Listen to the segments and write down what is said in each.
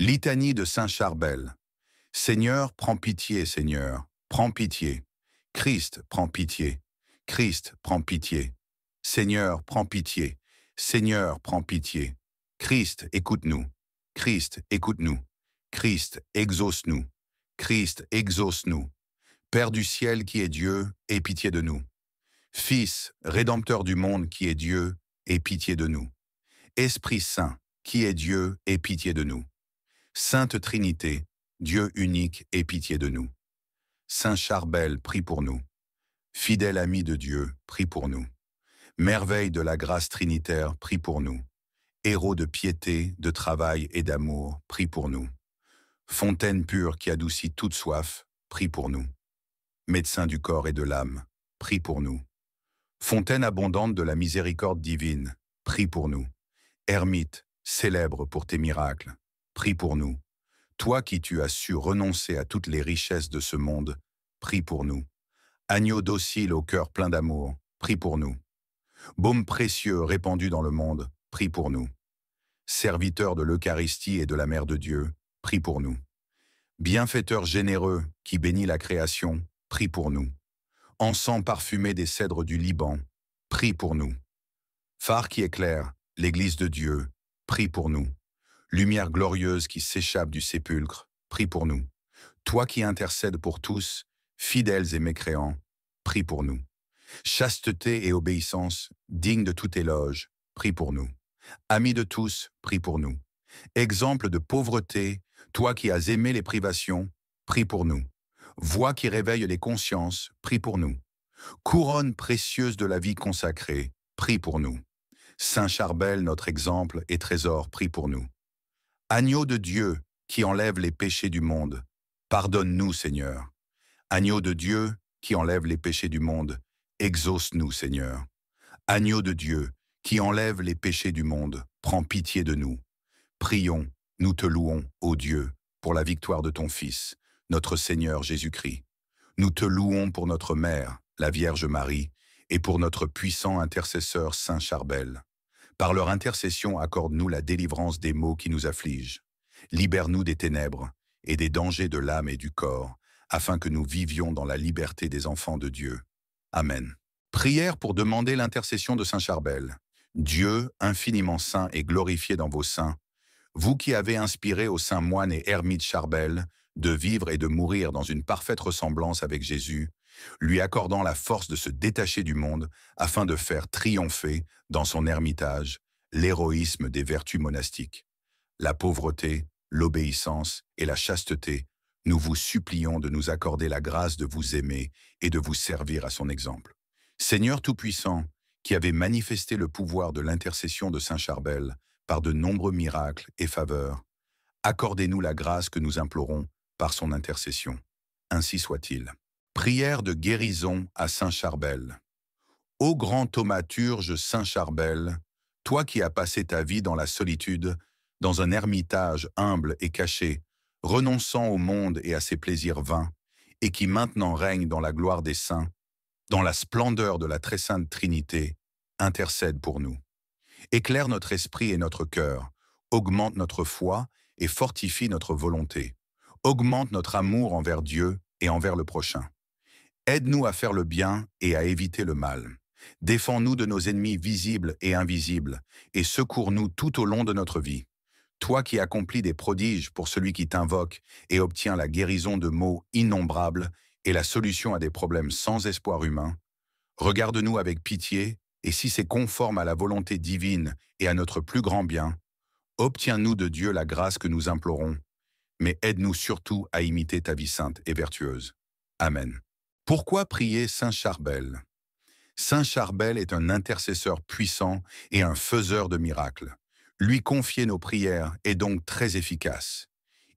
Litanie de Saint Charbel. Seigneur, prends pitié, Seigneur, prends pitié. Christ, prends pitié. Christ, prends pitié. Seigneur, prends pitié. Seigneur, prends pitié. Christ, écoute-nous. Christ, écoute-nous. Christ, exauce-nous. Christ, exauce-nous. Père du ciel qui est Dieu, aie pitié de nous. Fils, Rédempteur du monde qui est Dieu, aie pitié de nous. Esprit Saint, qui est Dieu, aie pitié de nous. Sainte Trinité, Dieu unique, aie pitié de nous. Saint Charbel, prie pour nous. Fidèle ami de Dieu, prie pour nous. Merveille de la grâce trinitaire, prie pour nous. Héros de piété, de travail et d'amour, prie pour nous. Fontaine pure qui adoucit toute soif, prie pour nous. Médecin du corps et de l'âme, prie pour nous. Fontaine abondante de la miséricorde divine, prie pour nous. Ermite, célèbre pour tes miracles, prie pour nous. Toi qui tu as su renoncer à toutes les richesses de ce monde, prie pour nous. Agneau docile au cœur plein d'amour, prie pour nous. Baume précieux répandu dans le monde, prie pour nous. Serviteur de l'Eucharistie et de la Mère de Dieu, prie pour nous. Bienfaiteur généreux qui bénit la création, prie pour nous. Encens parfumé des cèdres du Liban, prie pour nous. Phare qui éclaire, l'Église de Dieu, prie pour nous. Lumière glorieuse qui s'échappe du sépulcre, prie pour nous. Toi qui intercèdes pour tous, fidèles et mécréants, prie pour nous. Chasteté et obéissance, dignes de tout éloge, prie pour nous. Ami de tous, prie pour nous. Exemple de pauvreté, toi qui as aimé les privations, prie pour nous. Voix qui réveille les consciences, prie pour nous. Couronne précieuse de la vie consacrée, prie pour nous. Saint Charbel, notre exemple et trésor, prie pour nous. Agneau de Dieu, qui enlève les péchés du monde, pardonne-nous, Seigneur. Agneau de Dieu, qui enlève les péchés du monde, exauce-nous, Seigneur. Agneau de Dieu, qui enlève les péchés du monde, prends pitié de nous. Prions, nous te louons, ô Dieu, pour la victoire de ton Fils, notre Seigneur Jésus-Christ. Nous te louons pour notre Mère, la Vierge Marie, et pour notre puissant intercesseur Saint Charbel. Par leur intercession, accorde-nous la délivrance des maux qui nous affligent. Libère-nous des ténèbres et des dangers de l'âme et du corps, afin que nous vivions dans la liberté des enfants de Dieu. Amen. Prière pour demander l'intercession de Saint Charbel. Dieu, infiniment saint et glorifié dans vos saints, vous qui avez inspiré au saint moine et ermite Charbel de vivre et de mourir dans une parfaite ressemblance avec Jésus, lui accordant la force de se détacher du monde afin de faire triompher, dans son ermitage, l'héroïsme des vertus monastiques. La pauvreté, l'obéissance et la chasteté, nous vous supplions de nous accorder la grâce de vous aimer et de vous servir à son exemple. Seigneur Tout-Puissant, qui avez manifesté le pouvoir de l'intercession de Saint Charbel par de nombreux miracles et faveurs, accordez-nous la grâce que nous implorons par son intercession. Ainsi soit-il. Prière de guérison à Saint Charbel. Ô grand thaumaturge Saint Charbel, toi qui as passé ta vie dans la solitude, dans un ermitage humble et caché, renonçant au monde et à ses plaisirs vains, et qui maintenant règne dans la gloire des saints, dans la splendeur de la très sainte Trinité, intercède pour nous. Éclaire notre esprit et notre cœur, augmente notre foi et fortifie notre volonté. Augmente notre amour envers Dieu et envers le prochain. Aide-nous à faire le bien et à éviter le mal. Défends-nous de nos ennemis visibles et invisibles, et secours-nous tout au long de notre vie. Toi qui accomplis des prodiges pour celui qui t'invoque et obtiens la guérison de maux innombrables et la solution à des problèmes sans espoir humain, regarde-nous avec pitié, et si c'est conforme à la volonté divine et à notre plus grand bien, obtiens-nous de Dieu la grâce que nous implorons, mais aide-nous surtout à imiter ta vie sainte et vertueuse. Amen. Pourquoi prier Saint Charbel? Saint Charbel est un intercesseur puissant et un faiseur de miracles. Lui confier nos prières est donc très efficace.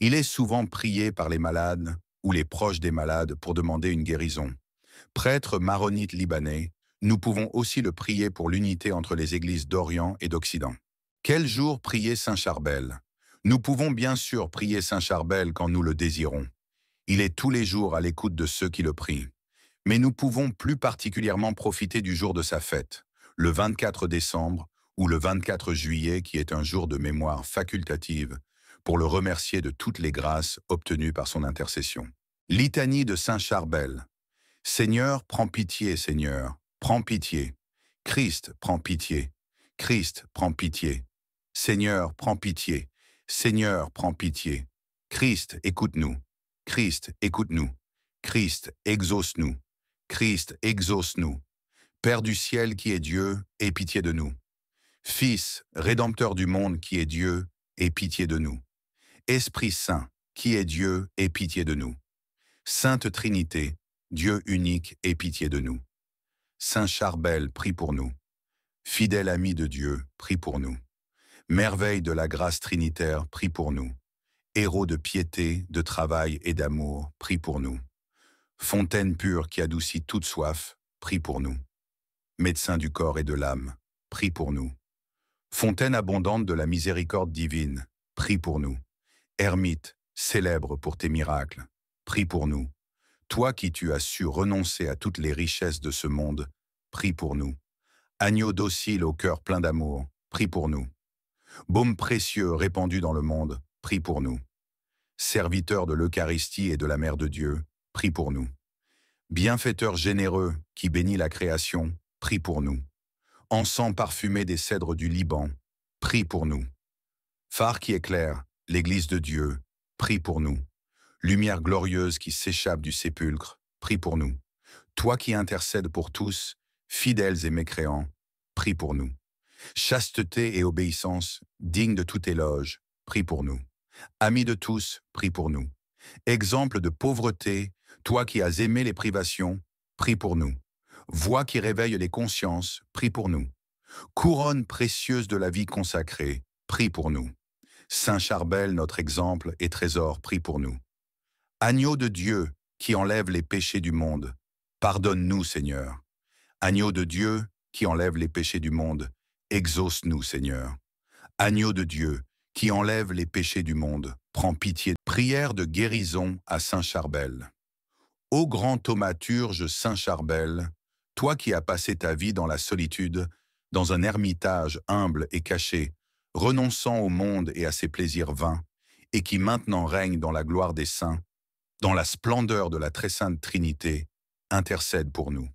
Il est souvent prié par les malades ou les proches des malades pour demander une guérison. Prêtre maronite libanais, nous pouvons aussi le prier pour l'unité entre les églises d'Orient et d'Occident. Quel jour prier Saint Charbel? Nous pouvons bien sûr prier Saint Charbel quand nous le désirons. Il est tous les jours à l'écoute de ceux qui le prient. Mais nous pouvons plus particulièrement profiter du jour de sa fête, le 24 décembre ou le 24 juillet qui est un jour de mémoire facultative, pour le remercier de toutes les grâces obtenues par son intercession. Litanie de Saint Charbel. Seigneur, prends pitié, Seigneur, prends pitié. Christ, prends pitié. Christ, prends pitié. Seigneur, prends pitié. Seigneur, prends pitié. Christ, écoute-nous. Christ, écoute-nous. Christ, exauce-nous. Christ, exauce-nous. Père du ciel qui est Dieu, aie pitié de nous. Fils, Rédempteur du monde qui est Dieu, aie pitié de nous. Esprit Saint, qui est Dieu, aie pitié de nous. Sainte Trinité, Dieu unique, aie pitié de nous. Saint Charbel, prie pour nous. Fidèle ami de Dieu, prie pour nous. Merveille de la grâce trinitaire, prie pour nous. Héros de piété, de travail et d'amour, prie pour nous. Fontaine pure qui adoucit toute soif, prie pour nous. Médecin du corps et de l'âme, prie pour nous. Fontaine abondante de la miséricorde divine, prie pour nous. Ermite, célèbre pour tes miracles, prie pour nous. Toi qui tu as su renoncer à toutes les richesses de ce monde, prie pour nous. Agneau docile au cœur plein d'amour, prie pour nous. Baume précieux répandu dans le monde, prie pour nous. Serviteur de l'Eucharistie et de la Mère de Dieu, prie pour nous. Bienfaiteur généreux qui bénit la création, prie pour nous. Encens parfumé des cèdres du Liban, prie pour nous. Phare qui éclaire l'Église de Dieu, prie pour nous. Lumière glorieuse qui s'échappe du sépulcre, prie pour nous. Toi qui intercèdes pour tous, fidèles et mécréants, prie pour nous. Chasteté et obéissance, digne de tout éloge, prie pour nous. Ami de tous, prie pour nous. Exemple de pauvreté, toi qui as aimé les privations, prie pour nous. Voix qui réveille les consciences, prie pour nous. Couronne précieuse de la vie consacrée, prie pour nous. Saint Charbel, notre exemple et trésor, prie pour nous. Agneau de Dieu, qui enlève les péchés du monde, pardonne-nous, Seigneur. Agneau de Dieu, qui enlève les péchés du monde, exauce-nous, Seigneur. Agneau de Dieu, qui enlève les péchés du monde, prends pitié. Prière de guérison à Saint Charbel. Ô grand thaumaturge Saint Charbel, toi qui as passé ta vie dans la solitude, dans un ermitage humble et caché, renonçant au monde et à ses plaisirs vains, et qui maintenant règne dans la gloire des saints, dans la splendeur de la très sainte Trinité, intercède pour nous.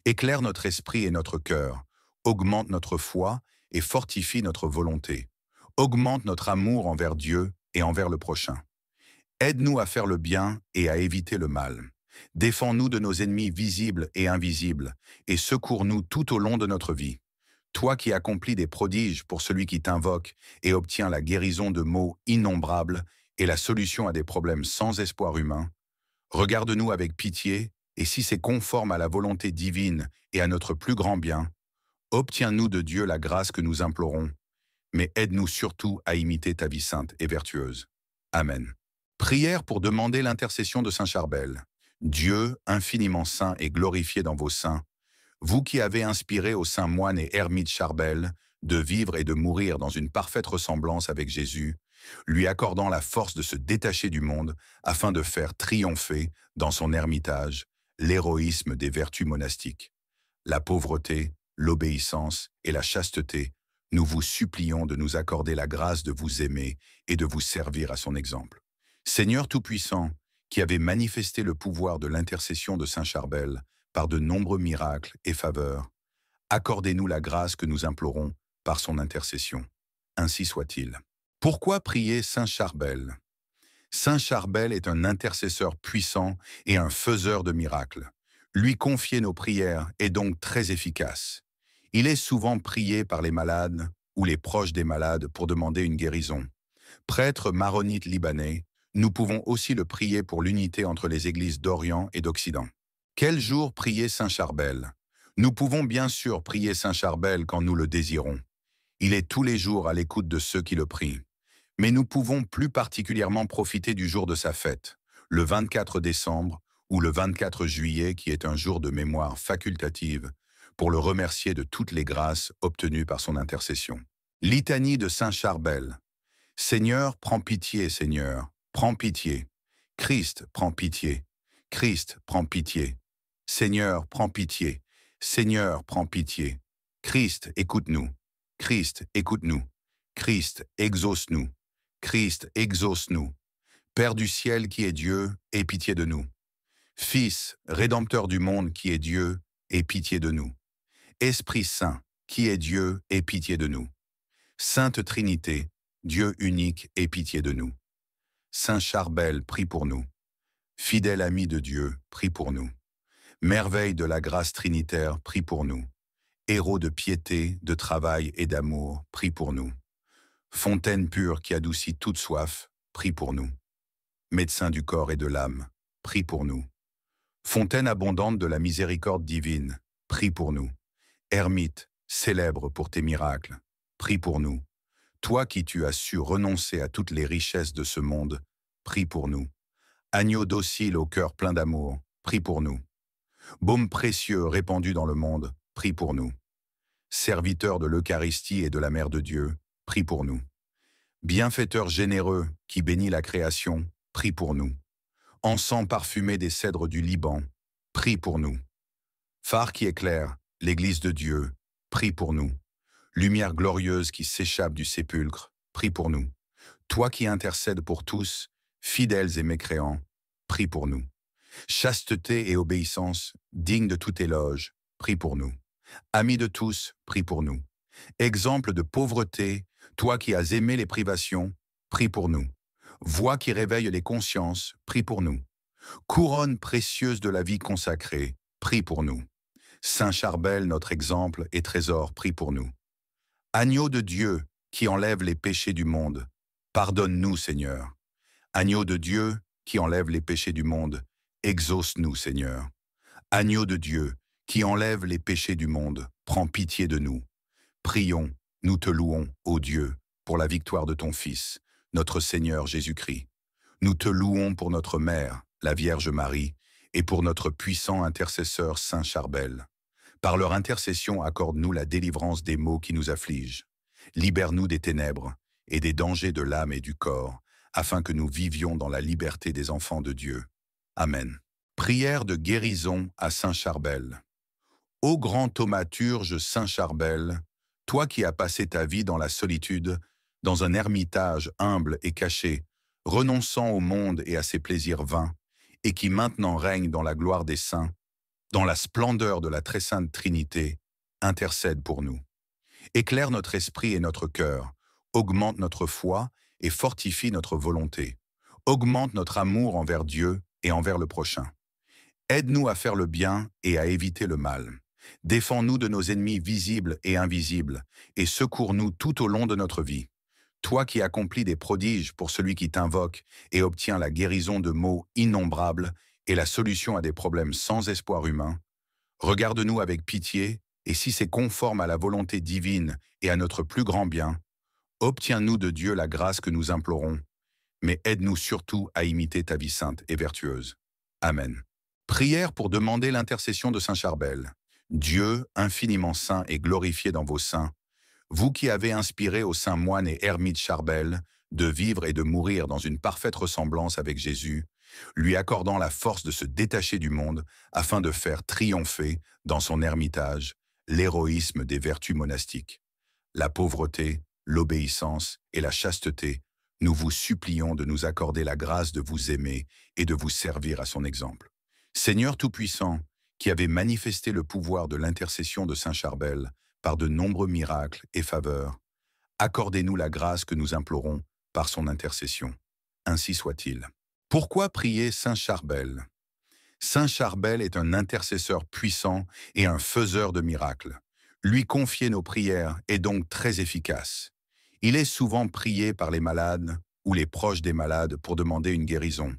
Éclaire notre esprit et notre cœur, augmente notre foi et fortifie notre volonté. Augmente notre amour envers Dieu et envers le prochain. Aide-nous à faire le bien et à éviter le mal. Défends-nous de nos ennemis visibles et invisibles, et secours-nous tout au long de notre vie. Toi qui accomplis des prodiges pour celui qui t'invoque et obtiens la guérison de maux innombrables et la solution à des problèmes sans espoir humain, regarde-nous avec pitié, et si c'est conforme à la volonté divine et à notre plus grand bien, obtiens-nous de Dieu la grâce que nous implorons, mais aide-nous surtout à imiter ta vie sainte et vertueuse. Amen. Prière pour demander l'intercession de Saint Charbel. Dieu, infiniment saint et glorifié dans vos saints, vous qui avez inspiré au saint moine et ermite Charbel de vivre et de mourir dans une parfaite ressemblance avec Jésus, lui accordant la force de se détacher du monde afin de faire triompher, dans son ermitage, l'héroïsme des vertus monastiques. La pauvreté, l'obéissance et la chasteté, nous vous supplions de nous accorder la grâce de vous aimer et de vous servir à son exemple. Seigneur Tout-Puissant, qui avez manifesté le pouvoir de l'intercession de Saint Charbel par de nombreux miracles et faveurs, accordez-nous la grâce que nous implorons par son intercession. Ainsi soit-il. Pourquoi prier Saint Charbel? Saint Charbel est un intercesseur puissant et un faiseur de miracles. Lui confier nos prières est donc très efficace. Il est souvent prié par les malades ou les proches des malades pour demander une guérison. Prêtre maronite libanais, nous pouvons aussi le prier pour l'unité entre les églises d'Orient et d'Occident. Quel jour prier Saint Charbel? Nous pouvons bien sûr prier Saint Charbel quand nous le désirons. Il est tous les jours à l'écoute de ceux qui le prient. Mais nous pouvons plus particulièrement profiter du jour de sa fête, le 24 décembre ou le 24 juillet qui est un jour de mémoire facultative, pour le remercier de toutes les grâces obtenues par son intercession. Litanie de Saint Charbel. Seigneur, prends pitié, Seigneur, prends pitié. Christ, prends pitié. Christ, prends pitié. Seigneur, prends pitié. Seigneur, prends pitié. Christ, écoute-nous. Christ, écoute-nous. Christ, exauce-nous. Christ, exauce-nous. Père du ciel qui est Dieu, aie pitié de nous. Fils, Rédempteur du monde qui est Dieu, aie pitié de nous. Esprit Saint, qui est Dieu, aie pitié de nous. Sainte Trinité, Dieu unique, aie pitié de nous. Saint Charbel, prie pour nous. Fidèle ami de Dieu, prie pour nous. Merveille de la grâce trinitaire, prie pour nous. Héros de piété, de travail et d'amour, prie pour nous. Fontaine pure qui adoucit toute soif, prie pour nous. Médecin du corps et de l'âme, prie pour nous. Fontaine abondante de la miséricorde divine, prie pour nous. Ermite, célèbre pour tes miracles, prie pour nous. Toi qui tu as su renoncer à toutes les richesses de ce monde, prie pour nous. Agneau docile au cœur plein d'amour, prie pour nous. Baume précieux répandu dans le monde, prie pour nous. Serviteur de l'Eucharistie et de la Mère de Dieu, prie pour nous. Bienfaiteur généreux qui bénit la création, prie pour nous. Encens parfumé des cèdres du Liban, prie pour nous. Phare qui éclaire, l'Église de Dieu, prie pour nous. Lumière glorieuse qui s'échappe du sépulcre, prie pour nous. Toi qui intercèdes pour tous, fidèles et mécréants, prie pour nous. Chasteté et obéissance, digne de tout éloge, prie pour nous. Ami de tous, prie pour nous. Exemple de pauvreté, toi qui as aimé les privations, prie pour nous. Voix qui réveille les consciences, prie pour nous. Couronne précieuse de la vie consacrée, prie pour nous. Saint Charbel, notre exemple et trésor, prie pour nous. Agneau de Dieu, qui enlève les péchés du monde, pardonne-nous, Seigneur. Agneau de Dieu, qui enlève les péchés du monde, exauce-nous, Seigneur. Agneau de Dieu, qui enlève les péchés du monde, prends pitié de nous. Prions, nous te louons, ô Dieu, pour la victoire de ton Fils, notre Seigneur Jésus-Christ. Nous te louons pour notre Mère, la Vierge Marie, et pour notre puissant intercesseur Saint Charbel. Par leur intercession, accorde-nous la délivrance des maux qui nous affligent. Libère-nous des ténèbres et des dangers de l'âme et du corps, afin que nous vivions dans la liberté des enfants de Dieu. Amen. Prière de guérison à Saint Charbel. Ô grand thaumaturge Saint Charbel, toi qui as passé ta vie dans la solitude, dans un ermitage humble et caché, renonçant au monde et à ses plaisirs vains, et qui maintenant règne dans la gloire des saints, dans la splendeur de la très sainte Trinité, intercède pour nous. Éclaire notre esprit et notre cœur, augmente notre foi et fortifie notre volonté. Augmente notre amour envers Dieu et envers le prochain. Aide-nous à faire le bien et à éviter le mal. Défends-nous de nos ennemis visibles et invisibles, et secours-nous tout au long de notre vie. Toi qui accomplis des prodiges pour celui qui t'invoque et obtiens la guérison de maux innombrables et la solution à des problèmes sans espoir humain, regarde-nous avec pitié, et si c'est conforme à la volonté divine et à notre plus grand bien, obtiens-nous de Dieu la grâce que nous implorons, mais aide-nous surtout à imiter ta vie sainte et vertueuse. Amen. Prière pour demander l'intercession de Saint Charbel. Dieu, infiniment saint et glorifié dans vos saints, vous qui avez inspiré au saint moine et ermite Charbel de vivre et de mourir dans une parfaite ressemblance avec Jésus, lui accordant la force de se détacher du monde afin de faire triompher, dans son ermitage, l'héroïsme des vertus monastiques. La pauvreté, l'obéissance et la chasteté, nous vous supplions de nous accorder la grâce de vous aimer et de vous servir à son exemple. Seigneur Tout-Puissant, qui avez manifesté le pouvoir de l'intercession de Saint Charbel par de nombreux miracles et faveurs, accordez-nous la grâce que nous implorons par son intercession. Ainsi soit-il. Pourquoi prier Saint Charbel? Saint Charbel est un intercesseur puissant et un faiseur de miracles. Lui confier nos prières est donc très efficace. Il est souvent prié par les malades ou les proches des malades pour demander une guérison.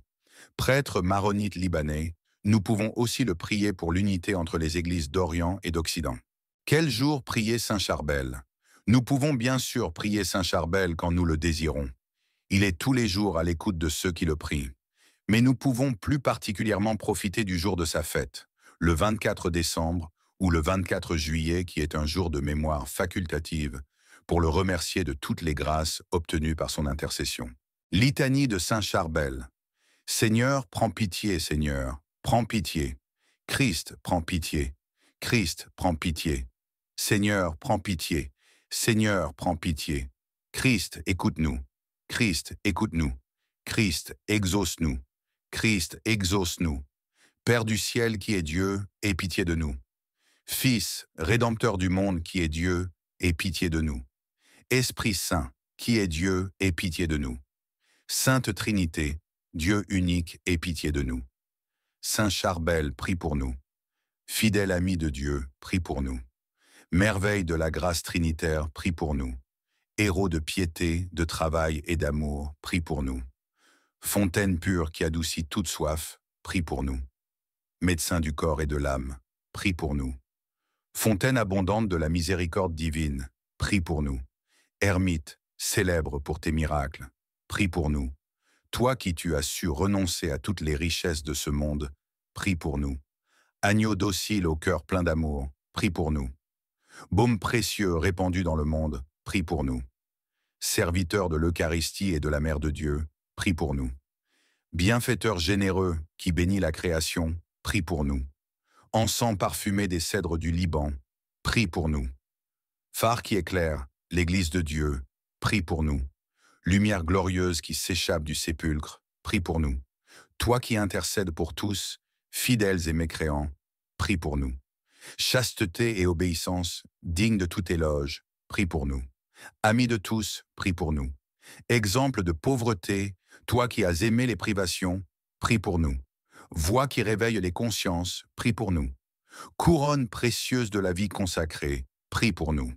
Prêtre maronite libanais, nous pouvons aussi le prier pour l'unité entre les églises d'Orient et d'Occident. Quel jour prier Saint Charbel? Nous pouvons bien sûr prier Saint Charbel quand nous le désirons. Il est tous les jours à l'écoute de ceux qui le prient. Mais nous pouvons plus particulièrement profiter du jour de sa fête, le 24 décembre ou le 24 juillet qui est un jour de mémoire facultative, pour le remercier de toutes les grâces obtenues par son intercession. Litanie de Saint Charbel. Seigneur, prends pitié, Seigneur, prends pitié. Christ, prends pitié. Christ, prends pitié. Seigneur, prends pitié. Seigneur, prends pitié. Christ, écoute-nous. Christ, écoute-nous. Christ, exauce-nous. Christ, exauce-nous. Père du ciel qui est Dieu, aie pitié de nous. Fils, Rédempteur du monde qui est Dieu, aie pitié de nous. Esprit Saint, qui est Dieu, aie pitié de nous. Sainte Trinité, Dieu unique, aie pitié de nous. Saint Charbel, prie pour nous. Fidèle ami de Dieu, prie pour nous. Merveille de la grâce trinitaire, prie pour nous. Héros de piété, de travail et d'amour, prie pour nous. Fontaine pure qui adoucit toute soif, prie pour nous. Médecin du corps et de l'âme, prie pour nous. Fontaine abondante de la miséricorde divine, prie pour nous. Ermite, célèbre pour tes miracles, prie pour nous. Toi qui tu as su renoncer à toutes les richesses de ce monde, prie pour nous. Agneau docile au cœur plein d'amour, prie pour nous. Baume précieux répandu dans le monde, prie pour nous. Serviteur de l'Eucharistie et de la Mère de Dieu, prie pour nous. Bienfaiteur généreux qui bénit la création, prie pour nous. Encens parfumé des cèdres du Liban, prie pour nous. Phare qui éclaire, l'Église de Dieu, prie pour nous. Lumière glorieuse qui s'échappe du sépulcre, prie pour nous. Toi qui intercèdes pour tous, fidèles et mécréants, prie pour nous. Chasteté et obéissance, digne de tout éloge, prie pour nous. Ami de tous, prie pour nous. Exemple de pauvreté, toi qui as aimé les privations, prie pour nous. Voix qui réveille les consciences, prie pour nous. Couronne précieuse de la vie consacrée, prie pour nous.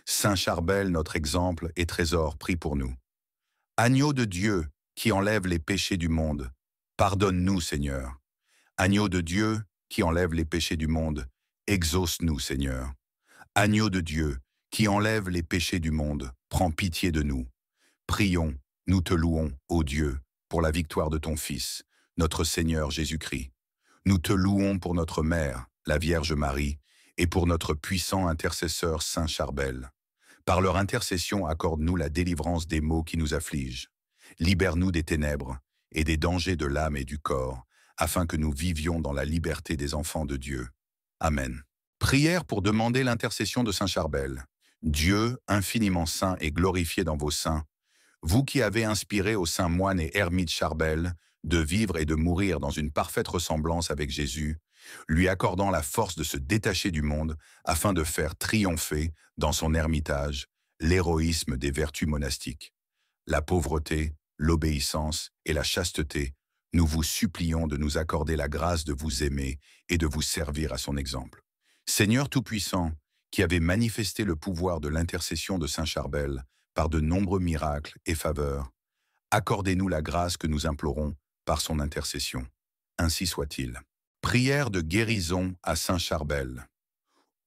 Saint Charbel, notre exemple et trésor, prie pour nous. Agneau de Dieu, qui enlève les péchés du monde, pardonne-nous, Seigneur. Agneau de Dieu, qui enlève les péchés du monde, exauce-nous, Seigneur. Agneau de Dieu, qui enlève les péchés du monde, prends pitié de nous. Prions, nous te louons, ô Dieu, pour la victoire de ton Fils, notre Seigneur Jésus-Christ. Nous te louons pour notre Mère, la Vierge Marie, et pour notre puissant intercesseur Saint Charbel. Par leur intercession, accorde-nous la délivrance des maux qui nous affligent. Libère-nous des ténèbres et des dangers de l'âme et du corps, afin que nous vivions dans la liberté des enfants de Dieu. Amen. Prière pour demander l'intercession de Saint Charbel. Dieu, infiniment saint et glorifié dans vos saints, vous qui avez inspiré au saint moine et ermite Charbel de vivre et de mourir dans une parfaite ressemblance avec Jésus, lui accordant la force de se détacher du monde afin de faire triompher, dans son ermitage, l'héroïsme des vertus monastiques. La pauvreté, l'obéissance et la chasteté, nous vous supplions de nous accorder la grâce de vous aimer et de vous servir à son exemple. Seigneur Tout-Puissant, qui avez manifesté le pouvoir de l'intercession de Saint Charbel par de nombreux miracles et faveurs, accordez-nous la grâce que nous implorons par son intercession. Ainsi soit-il. Prière de guérison à Saint Charbel.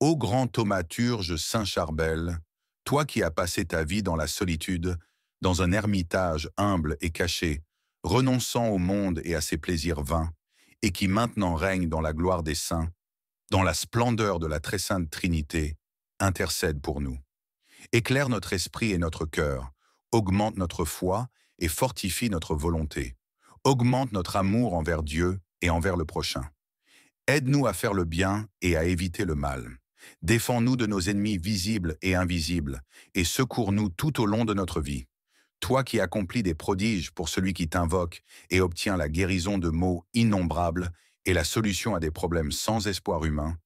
Ô grand thaumaturge Saint Charbel, toi qui as passé ta vie dans la solitude, dans un ermitage humble et caché, renonçant au monde et à ses plaisirs vains, et qui maintenant règne dans la gloire des saints, dans la splendeur de la très sainte Trinité, intercède pour nous. Éclaire notre esprit et notre cœur, augmente notre foi et fortifie notre volonté. Augmente notre amour envers Dieu et envers le prochain. Aide-nous à faire le bien et à éviter le mal. Défends-nous de nos ennemis visibles et invisibles, et secours-nous tout au long de notre vie. Toi qui accomplis des prodiges pour celui qui t'invoque et obtiens la guérison de maux innombrables et la solution à des problèmes sans espoir humain,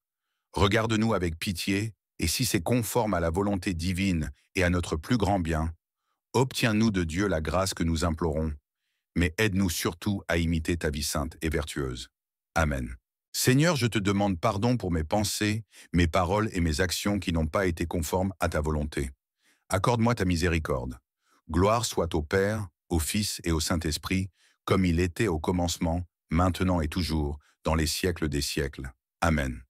regarde-nous avec pitié, et si c'est conforme à la volonté divine et à notre plus grand bien, obtiens-nous de Dieu la grâce que nous implorons, mais aide-nous surtout à imiter ta vie sainte et vertueuse. Amen. Seigneur, je te demande pardon pour mes pensées, mes paroles et mes actions qui n'ont pas été conformes à ta volonté. Accorde-moi ta miséricorde. Gloire soit au Père, au Fils et au Saint-Esprit, comme il était au commencement, maintenant et toujours, dans les siècles des siècles. Amen.